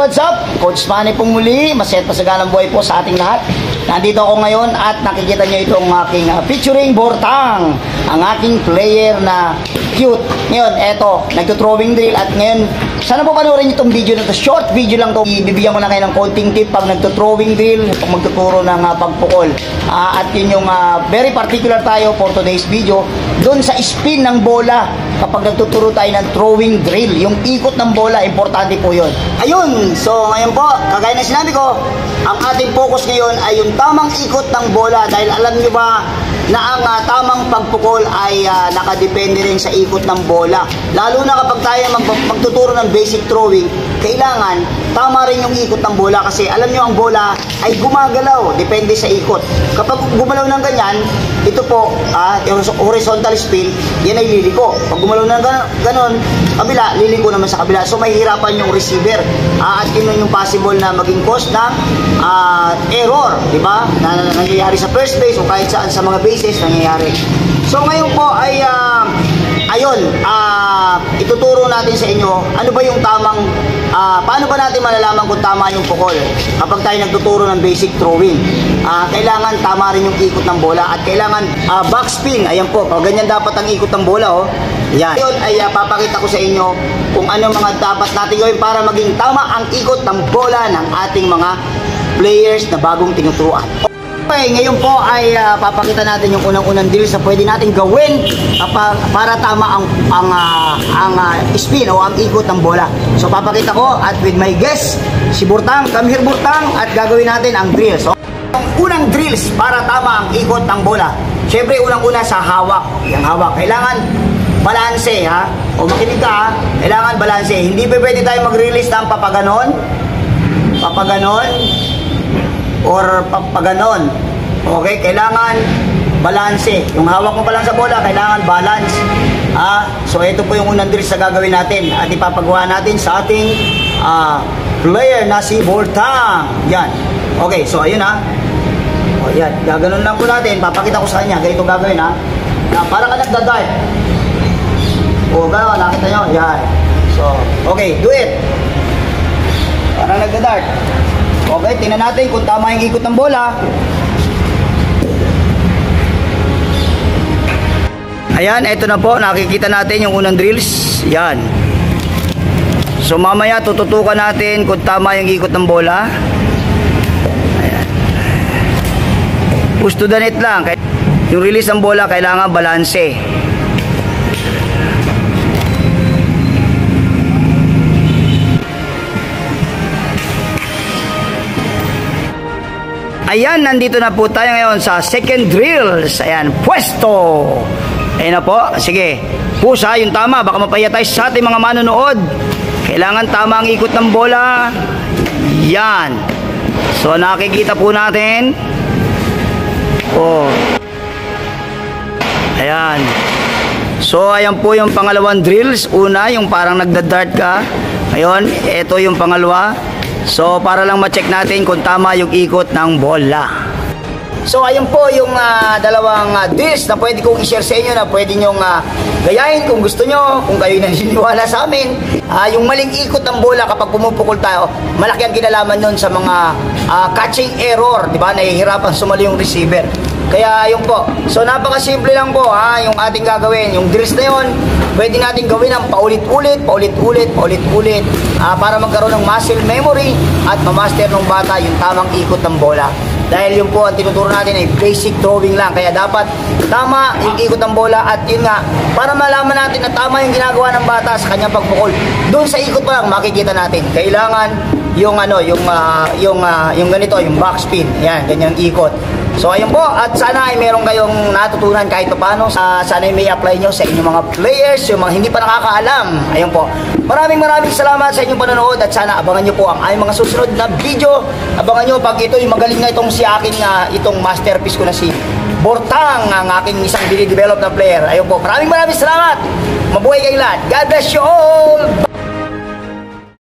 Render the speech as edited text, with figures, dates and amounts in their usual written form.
what's up? Coach Manny pong muli, masayat pasagalang buhay po sa ating lahat. Nandito ako ngayon at nakikita nyo itong aking featuring Bortang, ang aking player na cute. Ngayon, eto, nagtuthrowing drill at ngayon, sana po panoorin itong video na to. Short video lang to. Ibibigyan ko na kayo ng konting tip pag nagtuthrowing drill, pag magtuturo ng pagpukol. At yun yung very particular tayo for today's video, doon sa spin ng bola. Kapag nagtuturo tayo ng throwing drill, yung ikot ng bola, importante po yun. Ayun, so ngayon po, kagaya na sinabi ko, ang ating focus ngayon ay yung tamang ikot ng bola. Dahil alam nyo ba na ang tamang pagpukol ay nakadepende rin sa ikot ng bola. Lalo na kapag tayo magtuturo ng basic throwing, kailangan tama rin yung ikot ng bola. Kasi alam nyo, ang bola ay gumagalaw, depende sa ikot. Kapag gumalaw ng ganyan, ito po, horizontal spin, yan ay liliko. Pag gumalaw ng ganon, kabila, liliko naman sa kabila. So mahihirapan yung receiver. At yun yung possible na maging cause ng error, di ba? Na nangyayari sa first base o kahit saan sa mga bases nangyayari. So ngayon po ay ituturo natin sa inyo ano ba yung tamang paano ba natin malalaman kung tama yung pukol kapag tayo nagtuturo ng basic throwing. Kailangan tama rin yung ikot ng bola at kailangan backspin. Ayan po, ganyan dapat ang ikot ng bola, oh. Yan. Ngayon ay papakita ko sa inyo kung ano mga dapat natin gawin para maging tama ang ikot ng bola ng ating mga players na bagong tinuturuan. Okay, ngayon po ay papakita natin yung unang-unang drills na pwede natin gawin para tama ang spin o ang ikot ng bola. So papakita ko at with my guest, si Bortang. Come here, Bortang, at gagawin natin ang drills. So, ang unang drills para tama ang ikot ng bola. Siyempre, unang-una sa hawak. Yung hawak, kailangan balanse, ha? O makinig ka, ha? Kailangan balanse. Hindi pwede tayo mag-release ng papaganon, or papaganon. Okay, kailangan balanse. Yung hawak mo pa lang sa bola, kailangan balance. So ito po yung unang drills na gagawin natin at ipapagawa natin sa ating player na si Bortang. Yan. Okay, so ayun, ha. O yan, gaganon lang po natin. Papakita ko sa kanya, ganito gagawin, ha. Para ka nagdadart. O gano'n, nakita nyo? Yan. So, okay, do it. Para nagdadart. Okay, tingnan natin kung tama yung ikot ng bola. Ayan, eto na po. Nakikita natin yung unang drills. Yan. So mamaya tututukan natin kung tama yung ikot ng bola. Ayan. Push to the net lang. Yung release ng bola kailangan balanse. Ayan, nandito na po tayo ngayon sa second drills. Ayan, pwesto. Ayan na po. Sige, push, ha, yung tama. Baka mapahiya tayo sa ating mga manonood. Kailangan tama ang ikot ng bola. Yan. So, nakikita po natin. Oh. Ayan. So, ayan po yung pangalawang drills. Una, yung parang nagdadart ka. Ngayon, ito yung pangalawa. So, para lang ma-check natin kung tama yung ikot ng bola. So, ayun po yung dalawang drills na pwede kong i-share sa inyo na pwede nyong gayahin kung gusto nyo, kung kayo naniniwala sa amin. Yung maling ikot ng bola kapag pumupukol tayo, malaki ang kinalaman nun sa mga catching error, di ba? Nahihirapan sumali yung receiver. Kaya yun po. So napakasimple lang po, yung ating gagawin. Yung drills na yun, pwede natin gawin ng paulit-ulit para magkaroon ng muscle memory at mamaster ng bata yung tamang ikot ng bola. Dahil yun po ang tinuturo natin ay basic throwing lang. Kaya dapat tama yung ikot ng bola at yun nga, para malaman natin na tama yung ginagawa ng bata sa kanyang pagpukol. Doon sa ikot pa lang makikita natin. Kailangan yung ganito, yung backspin. Yan, ganyang ikot. So ayun po, at sana ay meron kayong natutunan kahit paano. Sana ay may apply nyo sa inyong mga players, yung mga hindi pa nakakaalam. Ayun po. Maraming salamat sa inyong panonood at sana abangan nyo po ang aming mga susunod na video. Abangan nyo pag ito yung magaling na itong si akin itong masterpiece ko na si Bortang, ang aking isang dinidevelop na player. Ayun po. Maraming salamat. Mabuhay kayong lahat. God bless you all.